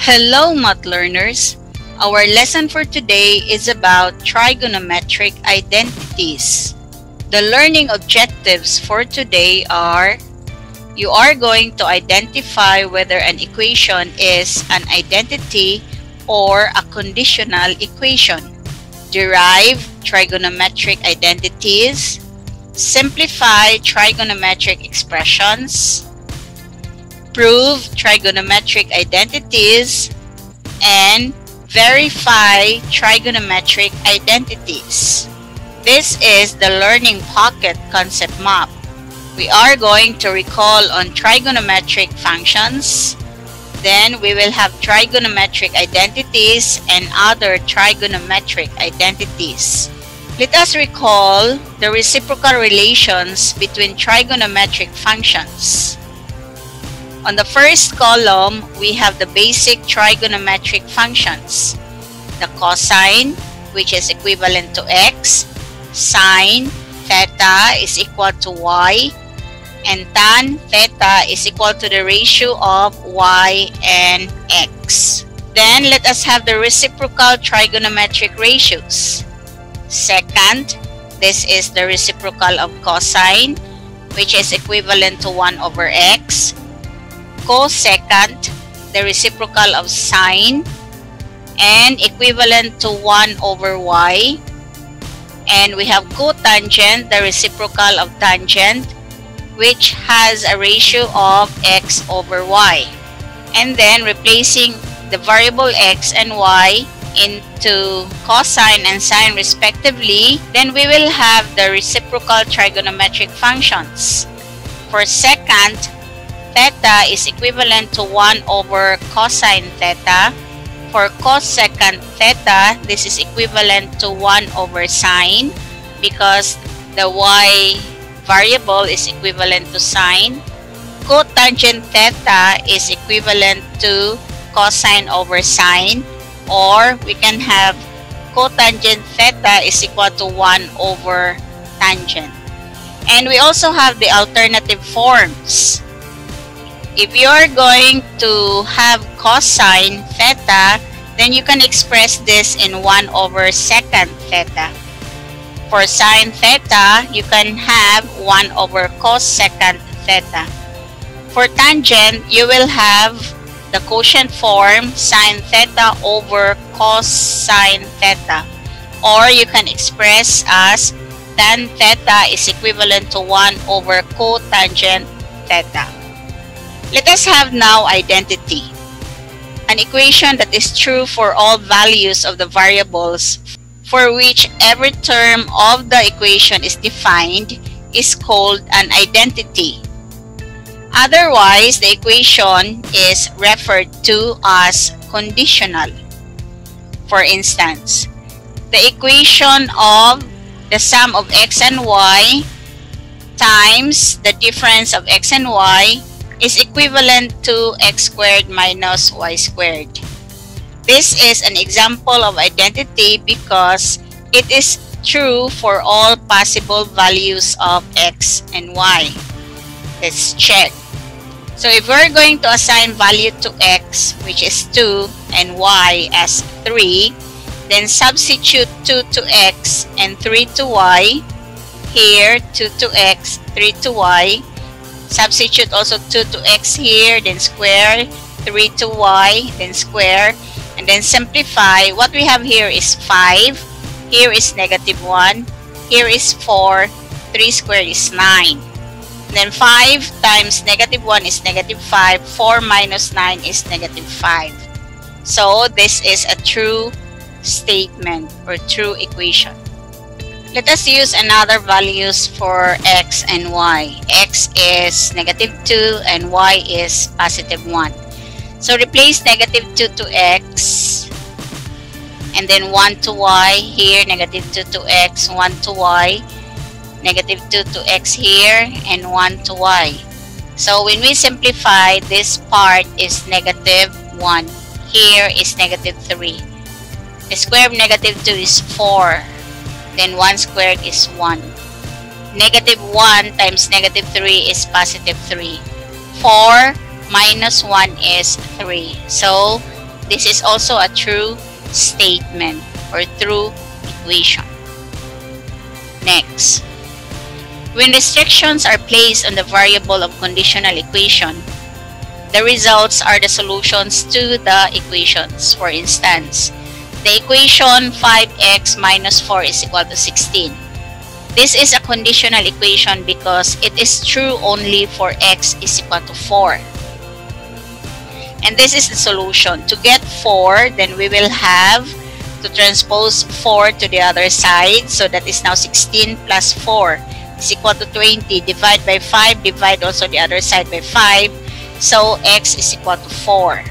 Hello, math learners! Our lesson for today is about trigonometric identities. The learning objectives for today are: you are going to identify whether an equation is an identity or a conditional equation, derive trigonometric identities, simplify trigonometric expressions, prove trigonometric identities, and verify trigonometric identities. This is the Learning Pocket concept map. We are going to recall on trigonometric functions. Then we will have trigonometric identities and other trigonometric identities. Let us recall the reciprocal relations between trigonometric functions. On the first column, we have the basic trigonometric functions. The cosine, which is equivalent to x, sine theta is equal to y, and tan theta is equal to the ratio of y and x. Then let us have the reciprocal trigonometric ratios. Second, this is the reciprocal of cosine, which is equivalent to 1 over x. Cosecant, the reciprocal of sine, and equivalent to 1 over y. And we have cotangent, the reciprocal of tangent, which has a ratio of x over y. And then replacing the variable x and y into cosine and sine respectively, then we will have the reciprocal trigonometric functions. For secant, theta is equivalent to 1 over cosine theta. For cosecant theta, this is equivalent to 1 over sine because the y variable is equivalent to sine. Cotangent theta is equivalent to cosine over sine, or we can have cotangent theta is equal to 1 over tangent. And we also have the alternative forms. If you are going to have cosine theta, then you can express this in 1 over secant theta. For sine theta, you can have 1 over cosecant theta. For tangent, you will have the quotient form sine theta over cosine theta. Or you can express as tan theta is equivalent to 1 over cotangent theta. Let us have now identity. An equation that is true for all values of the variables for which every term of the equation is defined is called an identity. Otherwise, the equation is referred to as conditional. For instance, the equation of the sum of x and y times the difference of x and y is equivalent to x squared minus y squared. This is an example of identity because it is true for all possible values of x and y. Let's check. So if we're going to assign value to x, which is 2, and y as 3, then substitute 2 to x and 3 to y. Here, 2 to x, 3 to y. Substitute also 2 to x here, then square, 3 to y, then square, and then simplify. What we have here is 5, here is negative 1, here is 4, 3 squared is 9. Then 5 times negative 1 is negative 5, 4 minus 9 is negative 5. So this is a true statement or true equation. Let us use another values for x and y. X is negative 2 and y is positive 1. So replace negative 2 to x and then 1 to y. Here, negative 2 to x, 1 to y. Negative 2 to x here and 1 to y. So when we simplify, this part is negative 1. Here is negative 3. The square of negative 2 is 4. Then 1 squared is 1. Negative 1 times negative 3 is positive 3. 4 minus 1 is 3. So This is also a true statement or true equation. Next, when restrictions are placed on the variable of conditional equation, the results are the solutions to the equations. For instance, the equation 5x minus 4 is equal to 16. This is a conditional equation because it is true only for x is equal to 4. And this is the solution. To get 4, then we will have to transpose 4 to the other side. So that is now 16 plus 4 is equal to 20. Divide by 5, divide also the other side by 5. So x is equal to 4.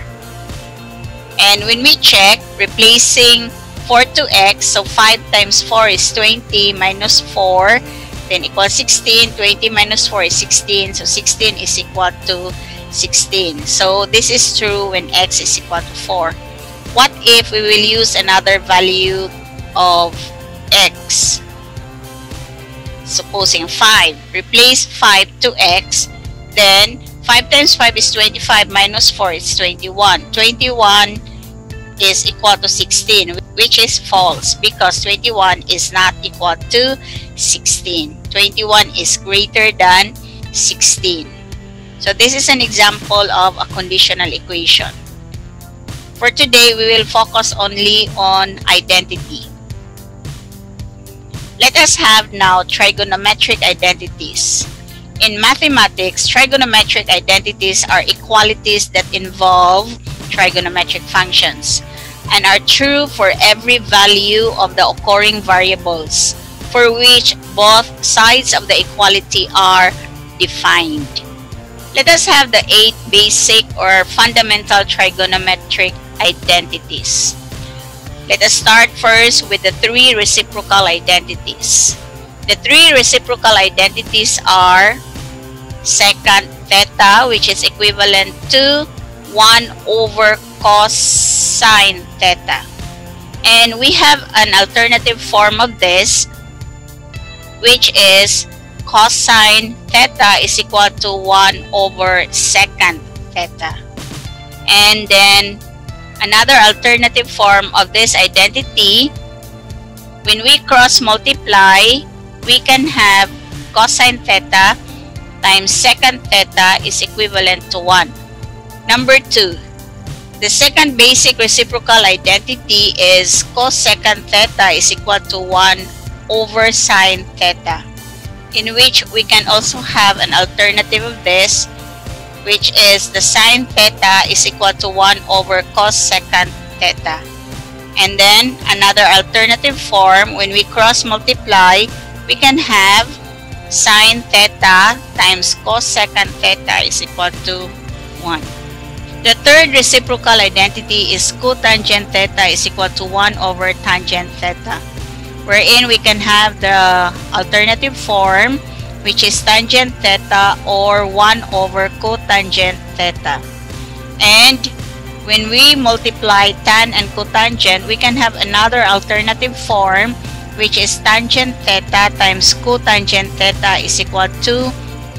And when we check, replacing 4 to x, so 5 times 4 is 20 minus 4, then equals 16. 20 minus 4 is 16, so 16 is equal to 16. So this is true when x is equal to 4. What if we will use another value of x? Supposing 5. Replace 5 to x, then 5 times 5 is 25 minus 4 is 21. 21 is equal to 16, which is false because 21 is not equal to 16. 21 is greater than 16. So this is an example of a conditional equation. For today, we will focus only on identity. Let us have now trigonometric identities. In mathematics, trigonometric identities are equalities that involve trigonometric functions and are true for every value of the occurring variables for which both sides of the equality are defined. Let us have the 8 basic or fundamental trigonometric identities. Let us start first with the 3 reciprocal identities. The 3 reciprocal identities are secant theta, which is equivalent to 1 over cosine theta. And we have an alternative form of this, which is cosine theta is equal to 1 over secant theta. And then another alternative form of this identity, when we cross multiply, we can have cosine theta times secant theta is equivalent to 1. Number 2, the second basic reciprocal identity is cosecant theta is equal to 1 over sine theta, in which we can also have an alternative of this, which is the sine theta is equal to 1 over cosecant theta. And then another alternative form, when we cross multiply, we can have sine theta times cosecant theta is equal to 1. The third reciprocal identity is cotangent theta is equal to 1 over tangent theta, wherein we can have the alternative form, which is tangent theta or 1 over cotangent theta. And when we multiply tan and cotangent, we can have another alternative form, which is tangent theta times cotangent theta is equal to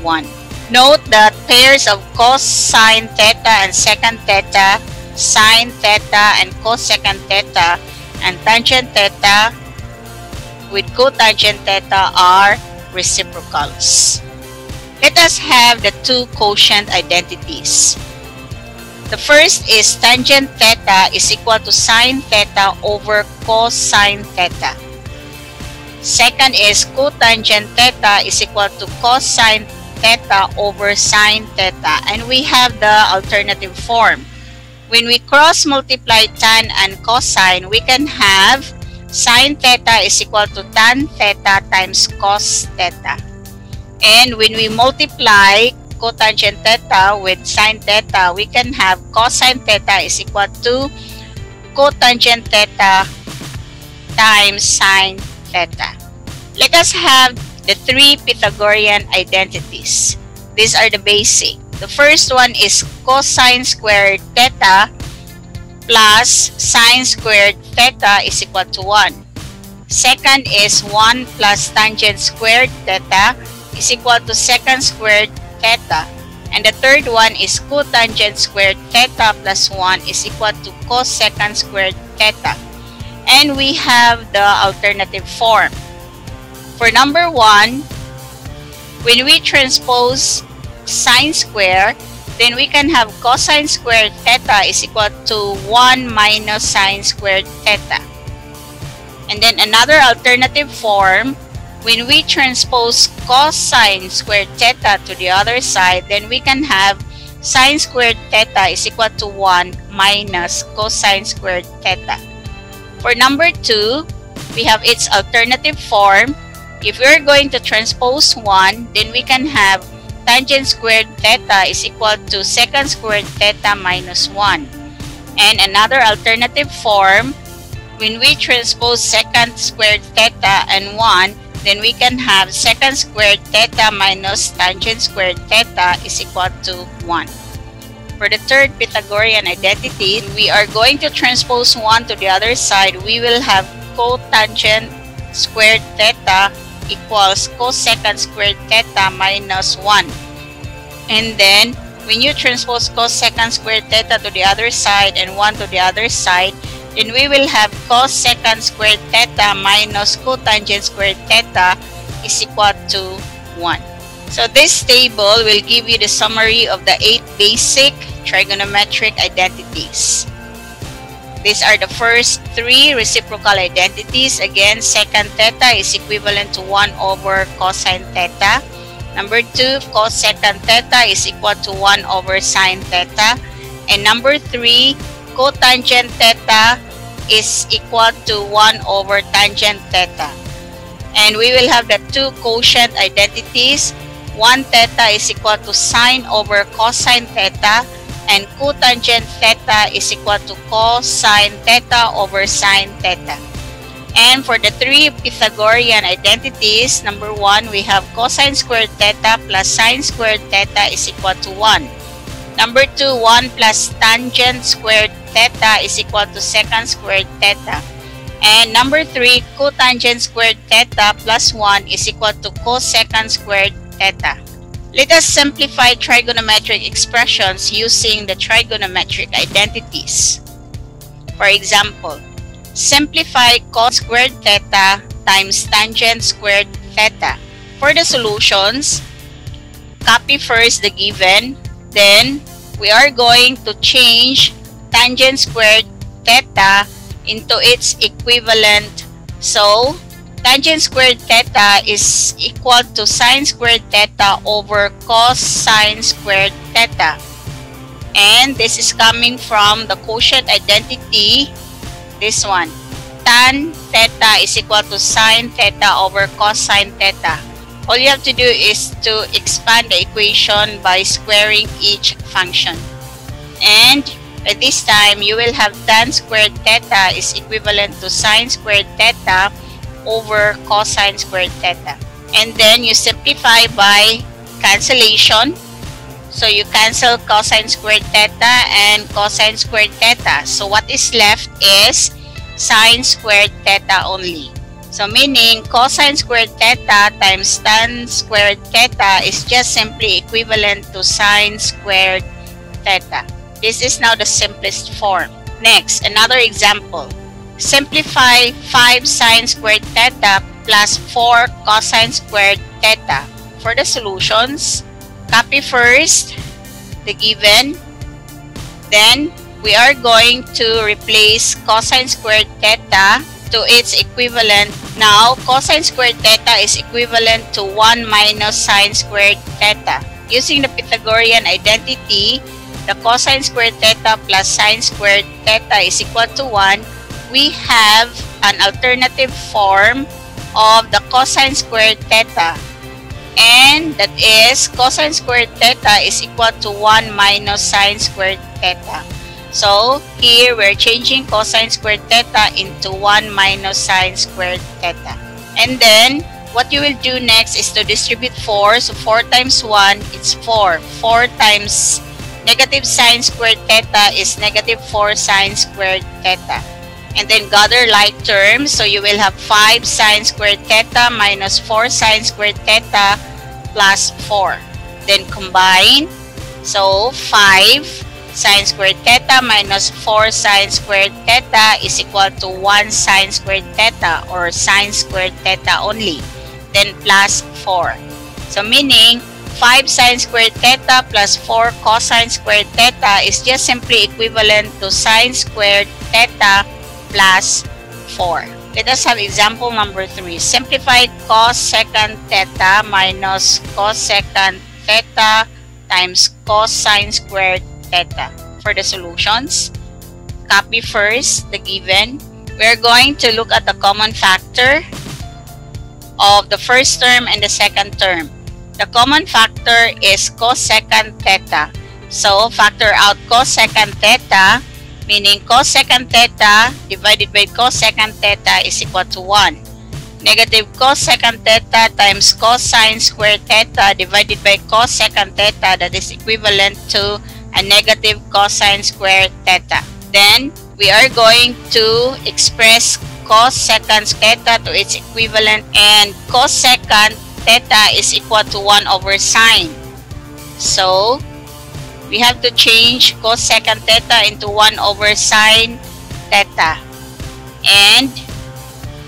1. Note that pairs of cosine theta and secant theta, sine theta and cosecant theta, and tangent theta with cotangent theta are reciprocals. Let us have the 2 quotient identities. The first is tangent theta is equal to sine theta over cosine theta. Second is cotangent theta is equal to cosine theta over sine theta, and we have the alternative form. When we cross multiply tan and cosine, we can have sine theta is equal to tan theta times cos theta. And when we multiply cotangent theta with sine theta, we can have cosine theta is equal to cotangent theta times sine theta. Let us have the 3 Pythagorean identities. These are the basic. The first one is cosine squared theta plus sine squared theta is equal to 1. Second is 1 plus tangent squared theta is equal to secant squared theta. And the third one is cotangent squared theta plus 1 is equal to cosecant squared theta. And we have the alternative form. For number 1, when we transpose sine square, then we can have cosine squared theta is equal to 1 minus sine squared theta. And then another alternative form, when we transpose cosine squared theta to the other side, then we can have sine squared theta is equal to 1 minus cosine squared theta. For number 2, we have its alternative form. If we're going to transpose 1, then we can have tangent squared theta is equal to secant squared theta minus 1. And another alternative form, when we transpose secant squared theta and 1, then we can have secant squared theta minus tangent squared theta is equal to 1. For the third Pythagorean identity, we are going to transpose 1 to the other side. We will have cotangent squared theta equals cosecant squared theta minus 1. And then, when you transpose cosecant squared theta to the other side and 1 to the other side, then we will have cosecant squared theta minus cotangent squared theta is equal to 1. So this table will give you the summary of the 8 basic trigonometric identities. These are the first 3 reciprocal identities. Again, secant theta is equivalent to 1 over cosine theta. Number 2, cosecant theta is equal to 1 over sine theta. And number 3, cotangent theta is equal to 1 over tangent theta. And we will have the 2 quotient identities. 1 theta is equal to sine over cosine theta, and cotangent theta is equal to cosine theta over sine theta. And for the 3 Pythagorean identities, number 1, we have cosine squared theta plus sine squared theta is equal to 1. Number 2, 1 plus tangent squared theta is equal to secant squared theta. And number 3, cotangent squared theta plus 1 is equal to cosecant squared theta. Let us simplify trigonometric expressions using the trigonometric identities. For example, simplify cos squared theta times tangent squared theta. For the solutions, copy first the given, then we are going to change tangent squared theta into its equivalent. So, tangent squared theta is equal to sine squared theta over cosine squared theta. And this is coming from the quotient identity, this one. Tan theta is equal to sine theta over cosine theta. All you have to do is to expand the equation by squaring each function. And at this time, you will have tan squared theta is equivalent to sine squared theta over cosine squared theta. And then you simplify by cancellation. So you cancel cosine squared theta and cosine squared theta. So what is left is sine squared theta only. So meaning cosine squared theta times tan squared theta is just simply equivalent to sine squared theta. This is now the simplest form. Next, another example. Simplify 5 sine squared theta plus 4 cosine squared theta. For the solutions, copy first the given. Then, we are going to replace cosine squared theta to its equivalent. Now, cosine squared theta is equivalent to 1 minus sine squared theta. Using the Pythagorean identity, the cosine squared theta plus sine squared theta is equal to 1. We have an alternative form of the cosine squared theta. And that is cosine squared theta is equal to 1 minus sine squared theta. So, here we're changing cosine squared theta into 1 minus sine squared theta. And then, what you will do next is to distribute 4. So, 4 times 1, it's 4. 4 times negative sine squared theta is negative 4 sine squared theta. And then gather like terms. So, you will have 5 sine squared theta minus 4 sine squared theta plus 4. Then combine. So 5 sine squared theta minus 4 sine squared theta is equal to 1 sine squared theta, or sine squared theta only. Then plus 4. So meaning 5 sine squared theta plus 4 cosine squared theta is just simply equivalent to sine squared theta plus 4. Let us have example number 3. Simplify cos secant theta minus cos secant theta times cosine squared theta. For the solutions, copy first the given. We're going to look at the common factor of the first term and the second term. The common factor is cosecant theta. So factor out cosecant theta, meaning cosecant theta divided by cosecant theta is equal to 1. Negative cosecant theta times cosine squared theta divided by cosecant theta, that is equivalent to a negative cosine squared theta. Then we are going to express cosecant theta to its equivalent, and cosecant theta is equal to 1 over sine. So we have to change cosecant theta into 1 over sine theta, and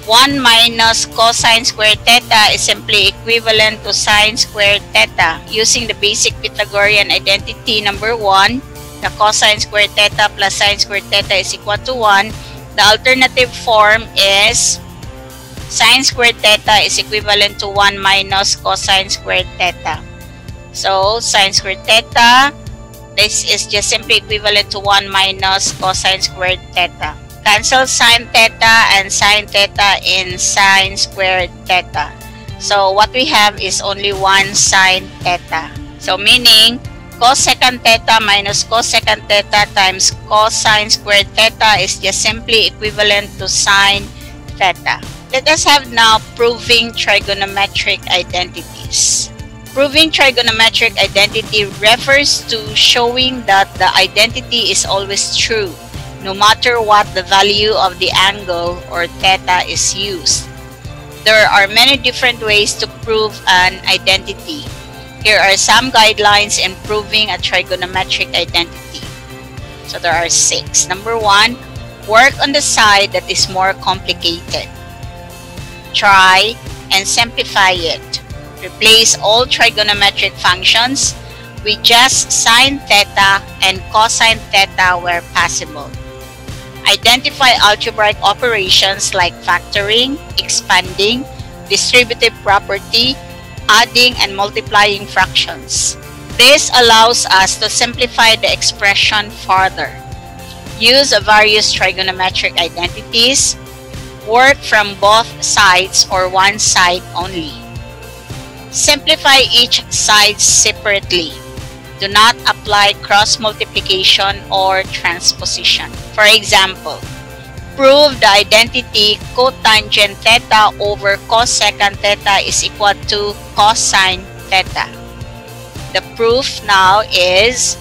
1 minus cosine squared theta is simply equivalent to sine squared theta. Using the basic Pythagorean identity number 1, the cosine squared theta plus sine squared theta is equal to 1. The alternative form is sine squared theta is equivalent to 1 minus cosine squared theta. So sine squared theta, this is just simply equivalent to 1 minus cosine squared theta. Cancel sine theta and sine theta in sine squared theta. So what we have is only 1 sine theta. So meaning cosecant theta minus cosecant theta times cosine squared theta is just simply equivalent to sine theta. Let us have now proving trigonometric identities. Proving trigonometric identity refers to showing that the identity is always true, no matter what the value of the angle or theta is used. There are many different ways to prove an identity. Here are some guidelines in proving a trigonometric identity. So there are 6. Number 1, work on the side that is more complicated. Try and simplify it. Replace all trigonometric functions with just sine theta and cosine theta where possible. Identify algebraic operations like factoring, expanding, distributive property, adding and multiplying fractions. This allows us to simplify the expression further. Use various trigonometric identities. Work from both sides or one side only. Simplify each side separately. Do not apply cross multiplication or transposition. For example, prove the identity cotangent theta over cosecant theta is equal to cosine theta. The proof now is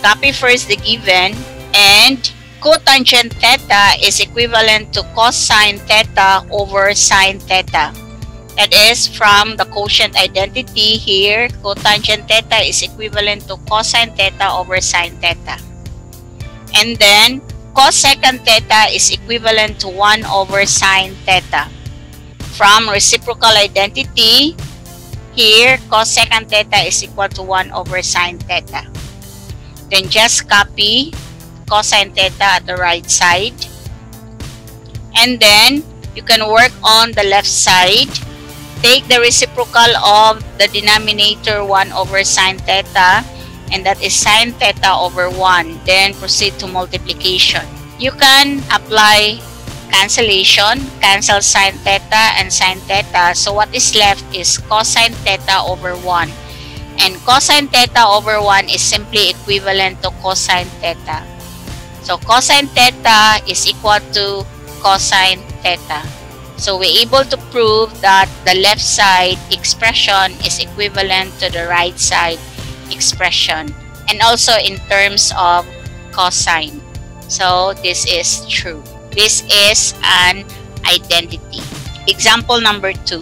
copy first the given, and cotangent theta is equivalent to cosine theta over sine theta. That is, from the quotient identity here, cotangent theta is equivalent to cosine theta over sine theta. And then, cosecant theta is equivalent to 1 over sine theta. From reciprocal identity, here, cosecant theta is equal to 1 over sine theta. Then just copy cosine theta at the right side. And then, you can work on the left side. Take the reciprocal of the denominator 1 over sine theta, and that is sine theta over 1. Then proceed to multiplication. You can apply cancellation, cancel sine theta and sine theta. So what is left is cosine theta over 1. And cosine theta over 1 is simply equivalent to cosine theta. So cosine theta is equal to cosine theta. So we're able to prove that the left side expression is equivalent to the right side expression, and also in terms of cosine. So this is true. This is an identity. Example number 2.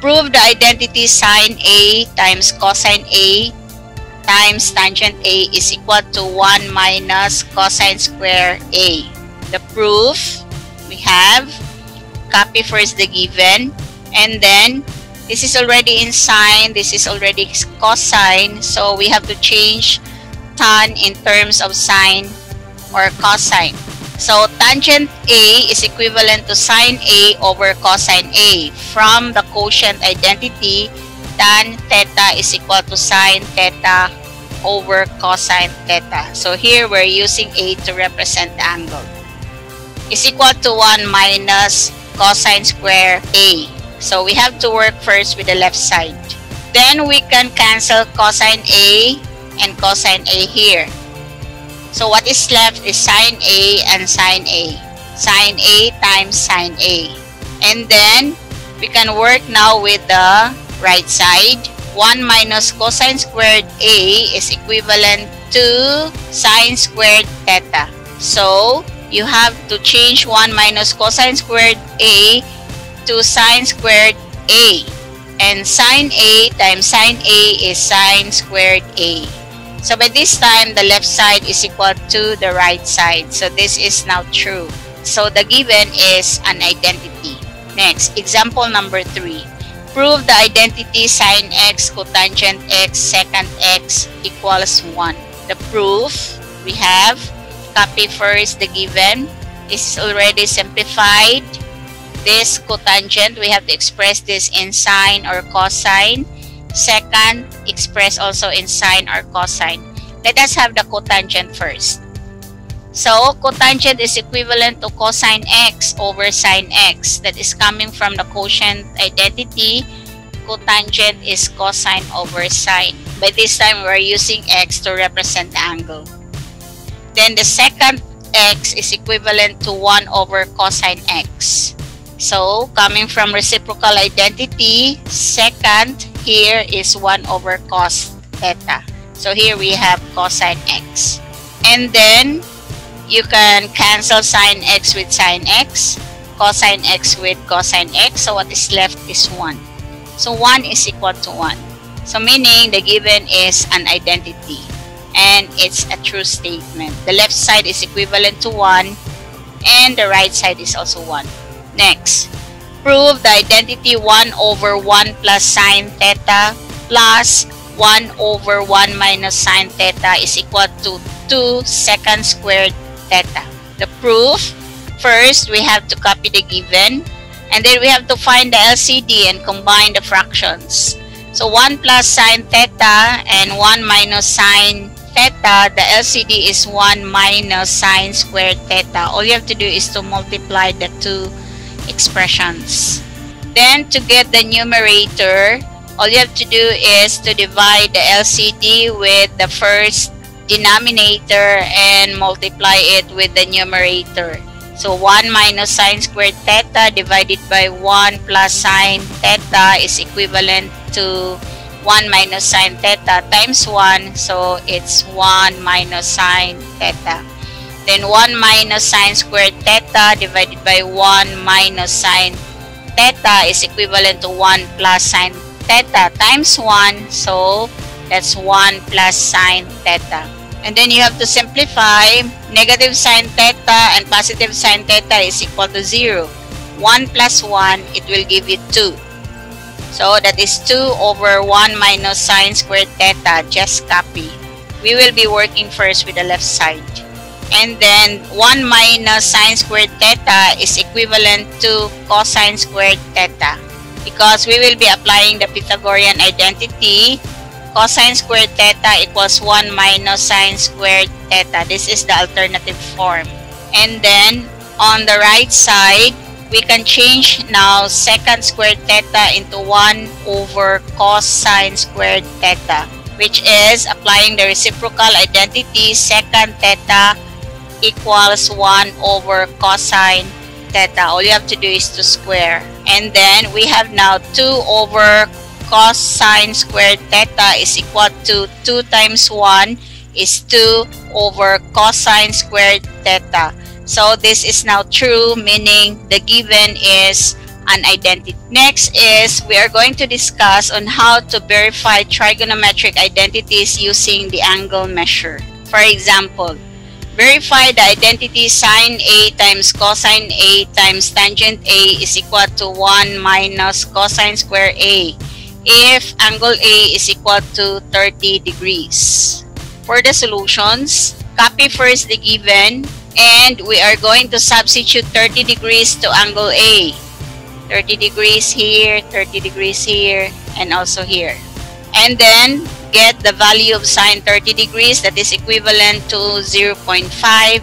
Prove the identity sine A times cosine A times tangent A is equal to 1 minus cosine square A. The proof, we have, copy first the given, and then this is already in sine, this is already cosine, so we have to change tan in terms of sine or cosine. So tangent A is equivalent to sine A over cosine A. From the quotient identity, tan theta is equal to sine theta over cosine theta. So here we're using A to represent the angle. Is equal to 1 minus cosine square A. So we have to work first with the left side. Then we can cancel cosine A and cosine A here. So what is left is sine A and sine A. Sine A times sine A. And then we can work now with the right side. 1 minus cosine squared A is equivalent to sine squared theta. So you have to change 1 minus cosine squared A to sine squared A. And sine A times sine A is sine squared A. So by this time, the left side is equal to the right side. So this is now true. So the given is an identity. Next, example number 3. Prove the identity sine x cotangent x secant x equals 1. The proof, we have, copy first the given. This is already simplified. This cotangent, we have to express this in sine or cosine. Second, express also in sine or cosine. Let us have the cotangent first. So, cotangent is equivalent to cosine x over sine x. That is coming from the quotient identity. Cotangent is cosine over sine. By this time, we are using x to represent the angle. Then the second x is equivalent to 1 over cosine x. So, coming from reciprocal identity, second here is 1 over cos theta. So, here we have cosine x. And then, you can cancel sine x with sine x, cosine x with cosine x. So, what is left is 1. So, 1 is equal to 1. So, meaning the given is an identity. And it's a true statement. The left side is equivalent to 1. And the right side is also 1. Next, prove the identity 1 over 1 plus sine theta plus 1 over 1 minus sine theta is equal to 2 secant squared theta. The proof, first we have to copy the given and then we have to find the LCD and combine the fractions. So 1 plus sine theta and 1 minus sine theta, the LCD is 1 minus sine squared theta. All you have to do is to multiply the two expressions. Then to get the numerator, all you have to do is to divide the LCD with the first denominator and multiply it with the numerator. So 1 minus sine squared theta divided by 1 plus sine theta is equivalent to 1 minus sine theta times 1. So it's 1 minus sine theta. Then 1 minus sine squared theta divided by 1 minus sine theta is equivalent to 1 plus sine theta times 1. So that's 1 plus sine theta. And then you have to simplify. Negative sine theta and positive sine theta is equal to 0. 1 plus 1, it will give you 2. So that is 2 over 1 minus sine squared theta. Just copy. We will be working first with the left side. And then 1 minus sine squared theta is equivalent to cosine squared theta. Because we will be applying the Pythagorean identity, cosine squared theta equals 1 minus sine squared theta. This is the alternative form. And then on the right side, we can change now secant squared theta into 1 over cosine squared theta, which is applying the reciprocal identity, secant theta equals 1 over cosine theta. All you have to do is to square. And then we have now 2 over cosine squared theta is equal to 2 times 1 is 2 over cosine squared theta. So this is now true, meaning the given is an identity. Next is we are going to discuss on how to verify trigonometric identities using the angle measure. For example, verify the identity sine A times cosine A times tangent A is equal to 1 minus cosine square A if angle A is equal to 30 degrees. For the solutions, copy first the given and we are going to substitute 30 degrees to angle A. 30 degrees here, 30 degrees here, and also here. And then get the value of sine 30 degrees, that is equivalent to 0.5.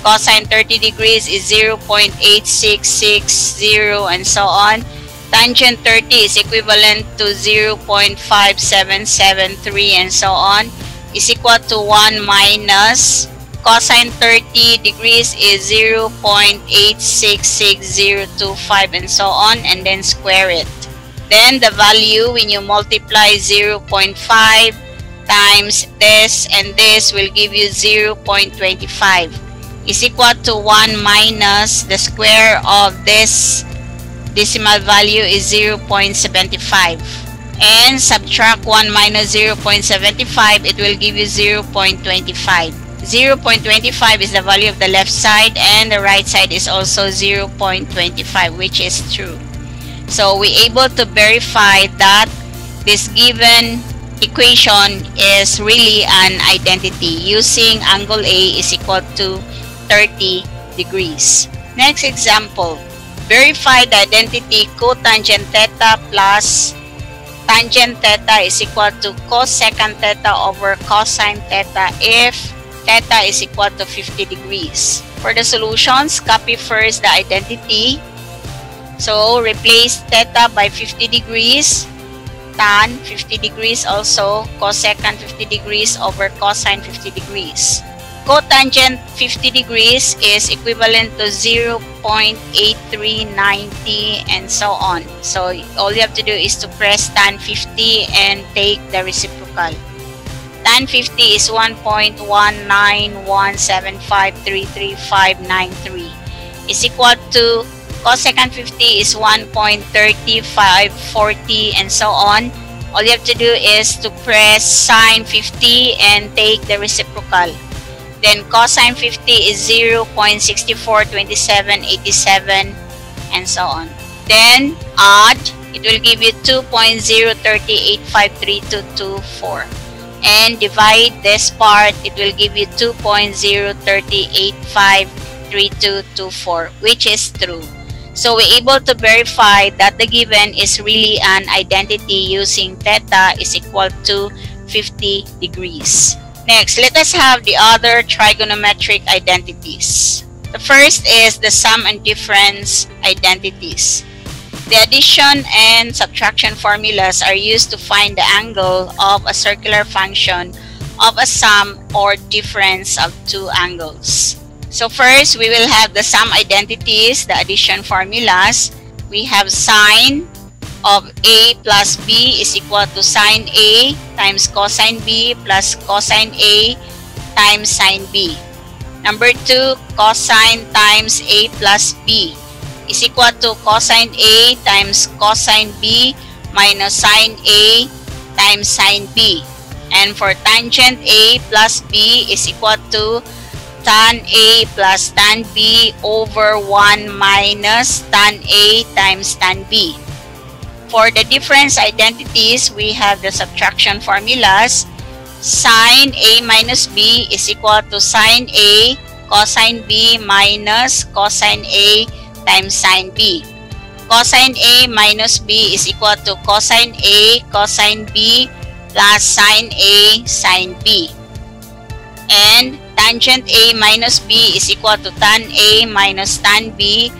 Cosine 30 degrees is 0.8660 and so on. Tangent 30 is equivalent to 0.5773 and so on, is equal to 1 minus cosine 30 degrees is 0.866025 and so on, and then square it. Then the value, when you multiply 0.5 times this and this, will give you 0.25 is equal to 1 minus the square of this decimal value is 0.75, and subtract 1 minus 0.75, it will give you 0.25. 0.25 is the value of the left side, and the right side is also 0.25, which is true. So we're able to verify that this given equation is really an identity using angle A is equal to 30 degrees. Next example, verify the identity cotangent theta plus tangent theta is equal to cosecant theta over cosine theta if theta is equal to 50 degrees. For the solutions, copy first the identity. So replace theta by 50 degrees, tan 50 degrees also, cosecant 50 degrees over cosine 50 degrees. Cotangent 50 degrees is equivalent to 0.8390 and so on. So all you have to do is to press tan 50 and take the reciprocal. Tan 50 is 1.1917533.593 is equal to cosecant 50 is 1.3540 and so on. All you have to do is to press sine 50 and take the reciprocal. Then cosine 50 is 0.642787 and so on. Then add, it will give you 2.038532224. And divide this part, it will give you 2.038532224, which is true. So we're able to verify that the given is really an identity using theta is equal to 50 degrees. Next, let us have the other trigonometric identities. The first is the sum and difference identities. The addition and subtraction formulas are used to find the angle of a circular function of a sum or difference of two angles. So first, we will have the sum identities, the addition formulas. We have sine of A plus B is equal to sine A times cosine B plus cosine A times sine B. Number 2, cosine times A plus B is equal to cosine A times cosine B minus sine A times sine B. And for tangent A plus B is equal to tan A plus tan B over 1 minus tan A times tan B. For the difference identities, we have the subtraction formulas. Sine A minus B is equal to sine A cosine B minus cosine A times sine B. Cosine A minus B is equal to cosine A cosine B plus sine A sine B. And tangent A minus B is equal to tan A minus tan B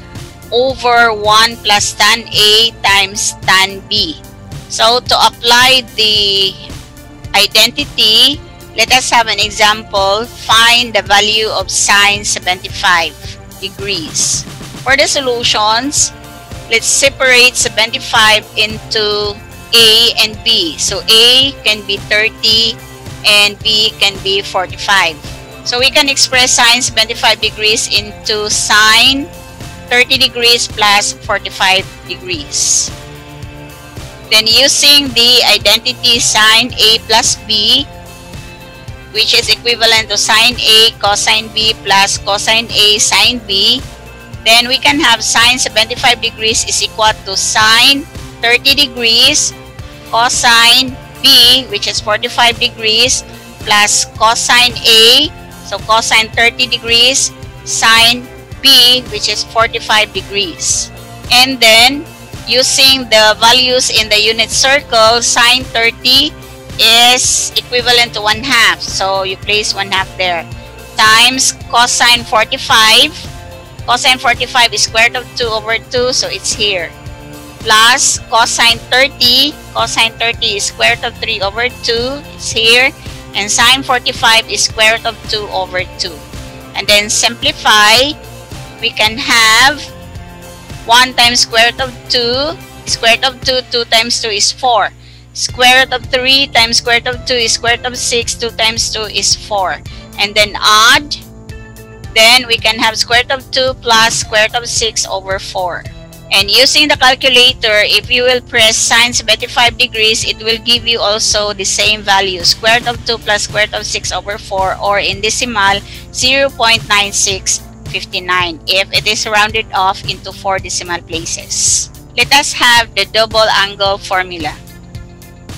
over 1 plus tan A times tan B. So to apply the identity, let us have an example. Find the value of sine 75 degrees. For the solutions, let's separate 75 into A and B. So A can be 30 and B can be 45. So we can express sine 75 degrees into sine 30 degrees plus 45 degrees. Then using the identity sine A plus B, which is equivalent to sine A cosine B plus cosine A sine B, then we can have sine 75 degrees is equal to sine 30 degrees cosine B, which is 45 degrees, plus cosine A, so cosine 30 degrees, sine B, which is 45 degrees. And then, using the values in the unit circle, sine 30 is equivalent to 1/2. So, you place 1/2 there. Times cosine 45. Cosine 45 is square root of 2 over 2, so it's here. Plus cosine 30. Cosine 30 is square root of 3 over 2, it's here. And sine 45 is square root of 2 over 2. And then simplify, we can have 1 times square root of 2. Square root of 2, 2 times 2 is 4. Square root of 3 times square root of 2 is square root of 6. 2 times 2 is 4. And then add. Then we can have square root of 2 plus square root of 6 over 4. And using the calculator, if you will press sine 75 degrees, it will give you also the same value. Square root of 2 plus square root of 6 over 4, or in decimal, 0.9659 if it is rounded off into 4 decimal places. Let us have the double angle formula.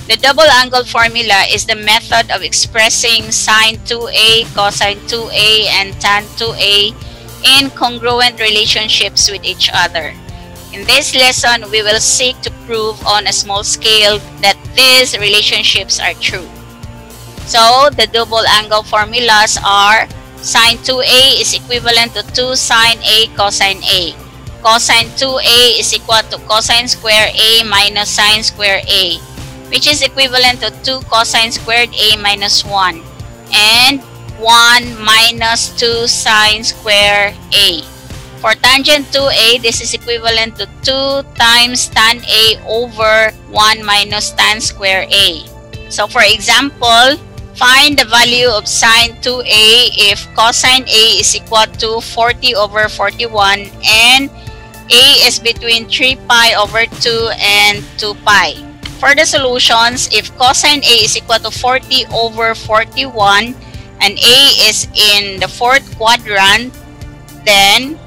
The double angle formula is the method of expressing sine 2a, cosine 2a, and tan 2a in congruent relationships with each other. In this lesson, we will seek to prove on a small scale that these relationships are true. So, the double angle formulas are sine 2a is equivalent to 2 sine a cosine a. Cosine 2a is equal to cosine square a minus sine square a, which is equivalent to 2 cosine squared a minus 1. And 1 minus 2 sine square a. For tangent 2a, this is equivalent to 2 times tan a over 1 minus tan square a. So for example, find the value of sine 2a if cosine a is equal to 40 over 41 and a is between 3 pi over 2 and 2 pi. For the solutions, if cosine a is equal to 40 over 41 and a is in the fourth quadrant, then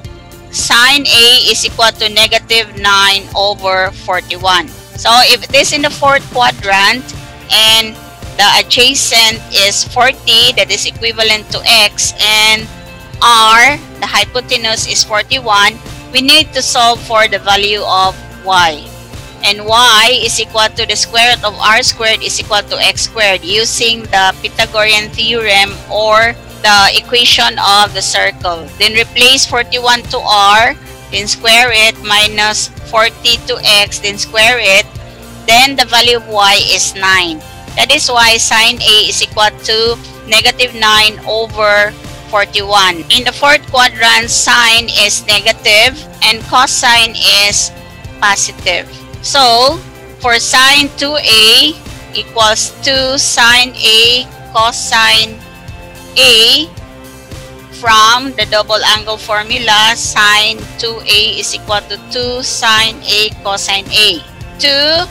sine a is equal to negative 9 over 41. So if it is in the fourth quadrant and the adjacent is 40, that is equivalent to x, and r, the hypotenuse, is 41, we need to solve for the value of y. And y is equal to the square root of r squared is equal to x squared using the Pythagorean theorem or the equation of the circle. Then replace 41 to r, then square it, minus 40 to x, then square it. Then the value of y is 9. That is why sine a is equal to negative 9 over 41. In the fourth quadrant, sine is negative and cosine is positive. So, for sine 2a equals 2 sine a cosine a, from the double angle formula, sine 2a is equal to 2 sine a cosine a. 2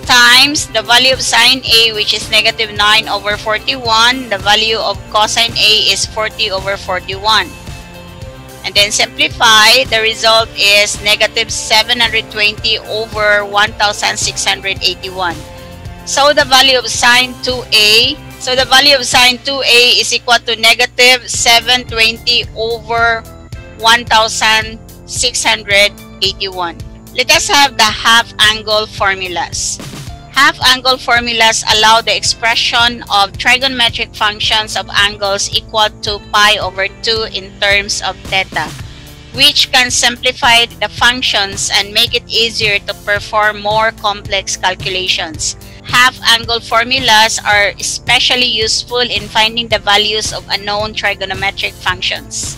times the value of sine a, which is negative 9 over 41. The value of cosine a is 40 over 41. And then simplify, the result is negative 720 over 1681. So the value of sine 2a, is equal to negative 720 over 1681. Let us have the half angle formulas. Half angle formulas allow the expression of trigonometric functions of angles equal to pi over 2 in terms of theta, which can simplify the functions and make it easier to perform more complex calculations. Half angle formulas are especially useful in finding the values of unknown trigonometric functions.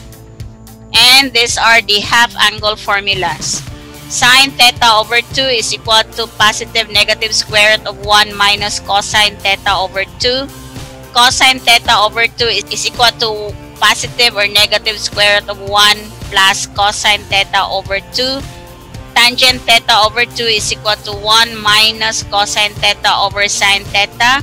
And these are the half angle formulas. Sine theta over 2 is equal to positive negative square root of 1 minus cosine theta over 2. Cosine theta over 2 is equal to positive or negative square root of 1 plus cosine theta over 2. Tangent theta over 2 is equal to 1 minus cosine theta over sine theta,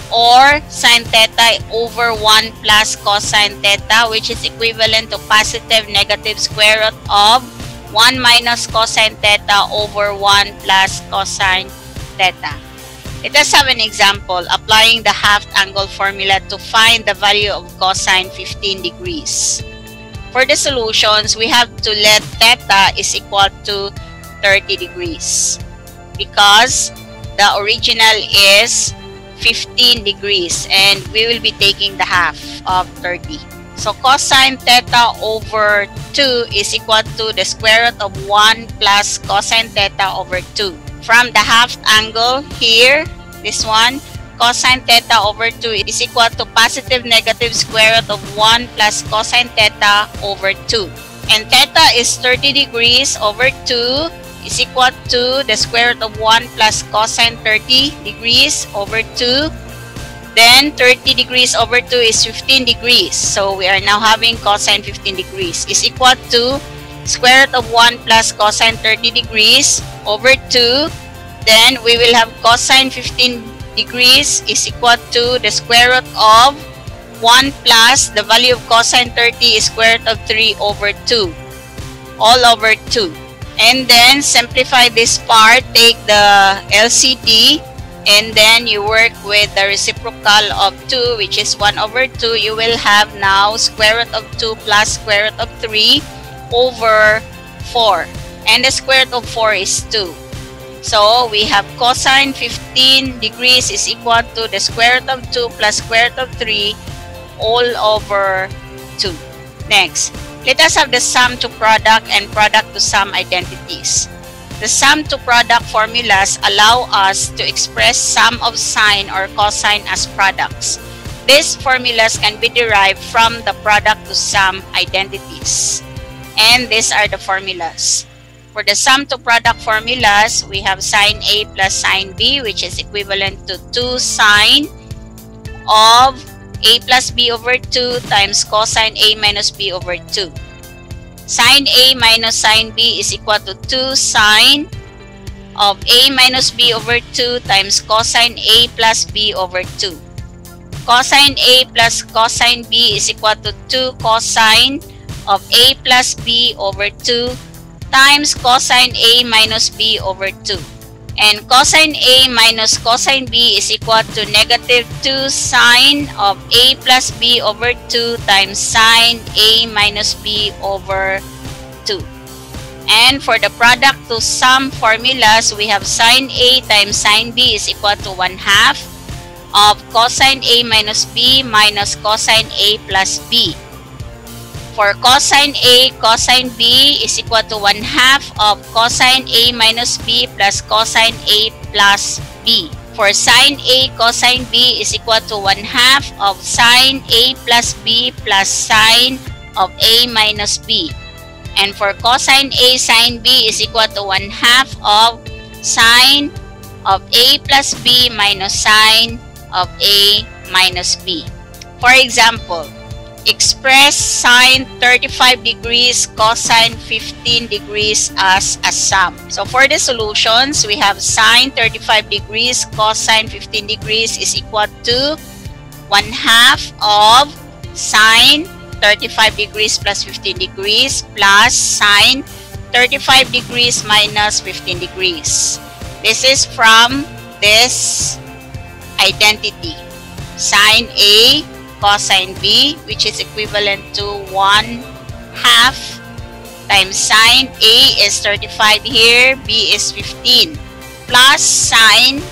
or sine theta over 1 plus cosine theta, which is equivalent to positive negative square root of 1 minus cosine theta over 1 plus cosine theta. Let us have an example applying the half angle formula to find the value of cosine 15 degrees. For the solutions, we have to let theta is equal to 30 degrees because the original is 15 degrees and we will be taking the half of 30. So cosine theta over 2 is equal to the square root of 1 plus cosine theta over 2. From the half angle here, this one, cosine theta over 2 is equal to positive negative square root of 1 plus cosine theta over 2. And theta is 30 degrees over 2 is equal to the square root of 1 plus cosine 30 degrees over 2. Then 30 degrees over 2 is 15 degrees. So we are now having cosine 15 degrees is equal to square root of 1 plus cosine 30 degrees over 2. Then we will have cosine 15 degrees is equal to the square root of 1 plus the value of cosine 30 is square root of 3 over 2. All over 2. And then simplify this part, take the LCD, and then you work with the reciprocal of 2, which is 1 over 2. You will have now square root of 2 plus square root of 3 over 4. And the square root of 4 is 2. So we have cosine 15 degrees is equal to the square root of 2 plus square root of 3 all over 2. Next, let us have the sum to product and product to sum identities. The sum to product formulas allow us to express sum of sine or cosine as products. These formulas can be derived from the product to sum identities. And these are the formulas. For the sum to product formulas, we have sine A plus sine B, which is equivalent to 2 sine of A plus B over 2 times cosine A minus B over 2. Sine A minus sine B is equal to 2 sine of A minus B over 2 times cosine A plus B over 2. Cosine A plus cosine B is equal to 2 cosine of A plus B over 2 times cosine A minus B over 2. And cosine A minus cosine B is equal to negative 2 sine of A plus B over 2 times sine A minus B over 2. And for the product to sum formulas, we have sine A times sine B is equal to 1/2 of cosine A minus B minus cosine A plus B. For cosine A, cosine B is equal to 1/2 of cosine A minus B plus cosine A plus B. For sine A, cosine B is equal to 1/2 of sine A plus B plus sine of A minus B. And for cosine A, sine B is equal to 1/2 of sine of A plus B minus sine of A minus B. For example, express sine 35 degrees cosine 15 degrees as a sum. So for the solutions, we have sine 35 degrees cosine 15 degrees is equal to 1/2 of sine 35 degrees plus 15 degrees plus sine 35 degrees minus 15 degrees. This is from this identity. Sine A cosine B, which is equivalent to 1/2 times sine A is 35 here, B is 15, plus sine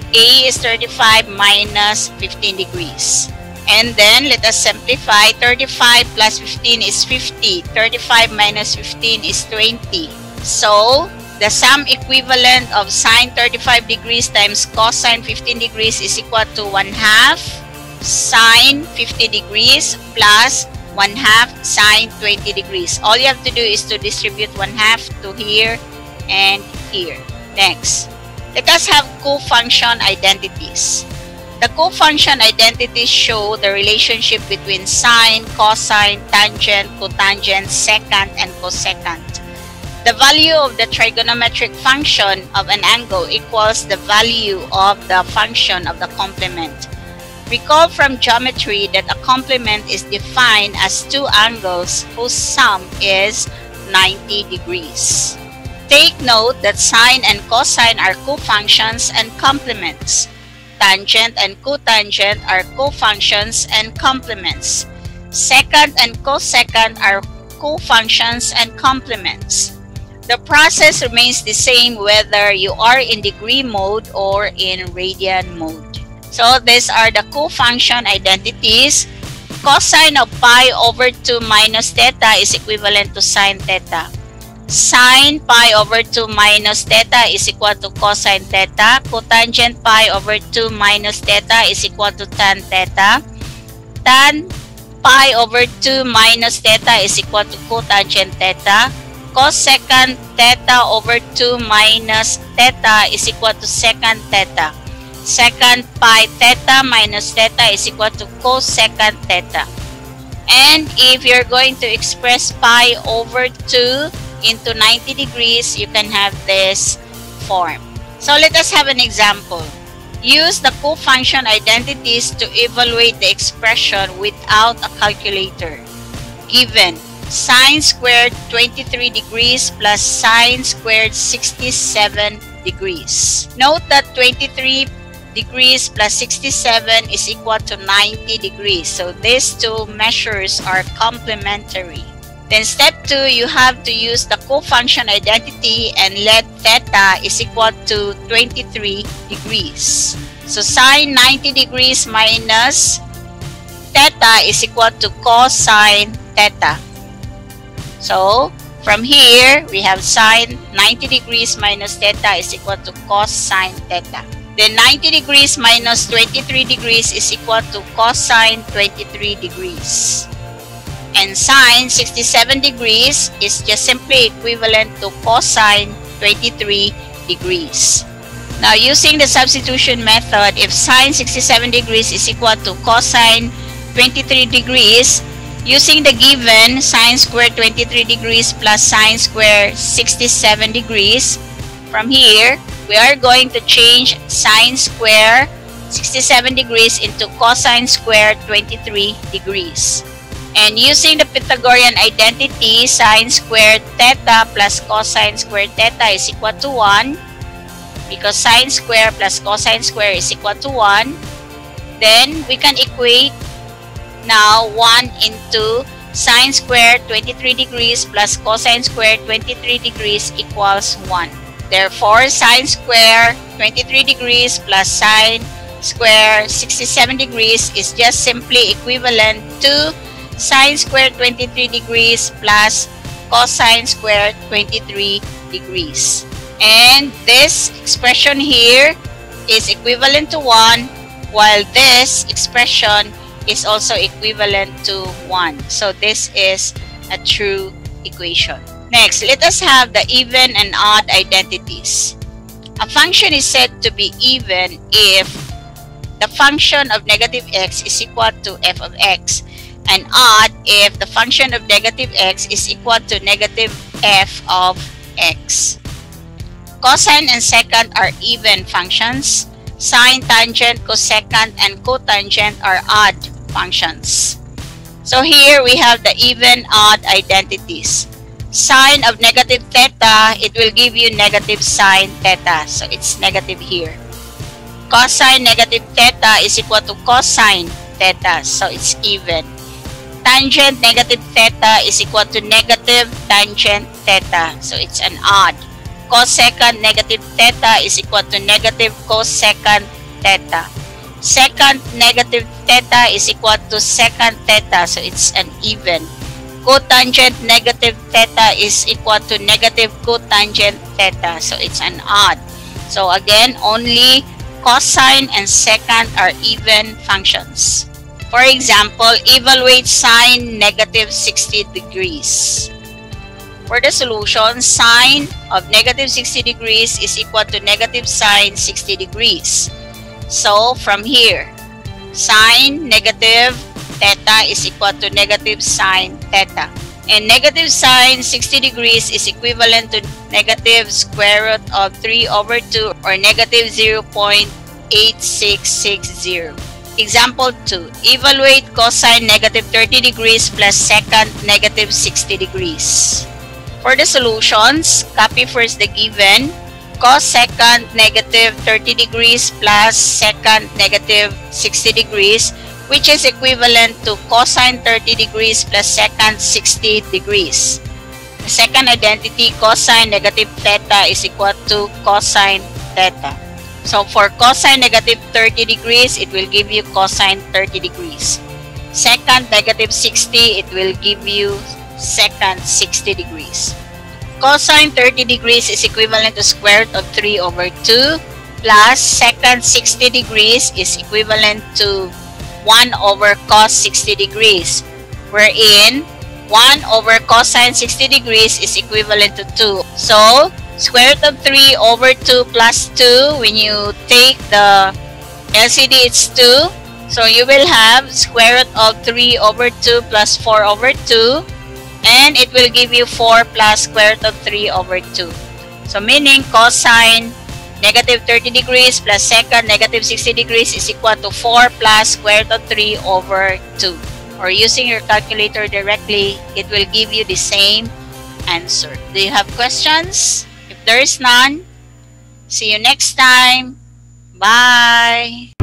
A is 35 minus 15 degrees. And then let us simplify. 35 plus 15 is 50. 35 minus 15 is 20. So the sum equivalent of sine 35 degrees times cosine 15 degrees is equal to 1/2 sine 50 degrees plus 1/2 sine 20 degrees. All you have to do is to distribute 1/2 to here and here. Next, let us have co-function identities. The co-function identities show the relationship between sine, cosine, tangent, cotangent, secant, and cosecant. The value of the trigonometric function of an angle equals the value of the function of the complement. Recall from geometry that a complement is defined as two angles whose sum is 90 degrees. Take note that sine and cosine are co-functions and complements. Tangent and cotangent are co-functions and complements. Secant and cosecant are co-functions and complements. The process remains the same whether you are in degree mode or in radian mode. So these are the co-function identities. Cosine of pi over 2 minus theta is equivalent to sine theta. Sine pi over 2 minus theta is equal to cosine theta. Cotangent pi over 2 minus theta is equal to tan theta. Tan pi over 2 minus theta is equal to cotangent theta. Cosecant theta over 2 minus theta is equal to secant theta. Secant pi theta minus theta is equal to cosecant theta. And if you're going to express pi over 2 into 90 degrees, you can have this form. So let us have an example. Use the co-function identities to evaluate the expression without a calculator. Given sine squared 23 degrees plus sine squared 67 degrees. Note that 23 degrees plus 67 is equal to 90 degrees. So these two measures are complementary. Then step 2, you have to use the co-function identity and let theta is equal to 23 degrees. So sine 90 degrees minus theta is equal to cosine theta. So from here, we have sine 90 degrees minus theta is equal to cosine theta. Then 90 degrees minus 23 degrees is equal to cosine 23 degrees. And sine 67 degrees is just simply equivalent to cosine 23 degrees. Now using the substitution method, if sine 67 degrees is equal to cosine 23 degrees, using the given sine squared 23 degrees plus sine squared 67 degrees, from here, we are going to change sine squared 67 degrees into cosine squared 23 degrees. And using the Pythagorean identity, sine squared theta plus cosine squared theta is equal to 1. Because sine squared plus cosine squared is equal to 1, then we can equate now 1 into sine squared 23 degrees plus cosine squared 23 degrees equals 1. Therefore, sine squared 23 degrees plus sine squared 67 degrees is just simply equivalent to sine squared 23 degrees plus cosine squared 23 degrees. And this expression here is equivalent to 1, while this expression is also equivalent to 1. So this is a true equation. Next, let us have the even and odd identities. A function is said to be even if the function of negative x is equal to f of x, and odd if the function of negative x is equal to negative f of x. Cosine and secant are even functions. Sine, tangent, cosecant, and cotangent are odd functions. So here we have the even odd identities. Sine of negative theta, it will give you negative sine theta. So it's negative here. Cosine negative theta is equal to cosine theta. So it's even. Tangent negative theta is equal to negative tangent theta. So it's an odd. Cosecant negative theta is equal to negative cosecant theta. Secant negative theta is equal to secant theta. So it's an even. Cotangent negative theta is equal to negative cotangent theta. So it's an odd. So again, only cosine and secant are even functions. For example, evaluate sine negative 60 degrees. For the solution, sine of negative 60 degrees is equal to negative sine 60 degrees. So from here, sine negative theta is equal to negative sine theta. And negative sine 60 degrees is equivalent to negative square root of 3 over 2 or negative 0.8660. Example 2. Evaluate cosine negative 30 degrees plus secant negative 60 degrees. For the solutions, copy first the given. Cos secant negative 30 degrees plus secant negative 60 degrees, which is equivalent to cosine 30 degrees plus secant 60 degrees. The second identity, cosine negative theta is equal to cosine theta. So for cosine negative 30 degrees, it will give you cosine 30 degrees. Secant negative 60, it will give you secant 60 degrees. Cosine 30 degrees is equivalent to square root of 3 over 2 plus secant 60 degrees is equivalent to 1 over cos 60 degrees, wherein 1 over cosine 60 degrees is equivalent to 2. So, square root of 3 over 2 plus 2, when you take the LCD, it's 2. So, you will have square root of 3 over 2 plus 4 over 2. And it will give you 4 plus square root of 3 over 2. So, meaning cosine negative 30 degrees plus secant negative 60 degrees is equal to 4 plus square root of 3 over 2. Or using your calculator directly, it will give you the same answer. Do you have questions? If there is none, see you next time. Bye!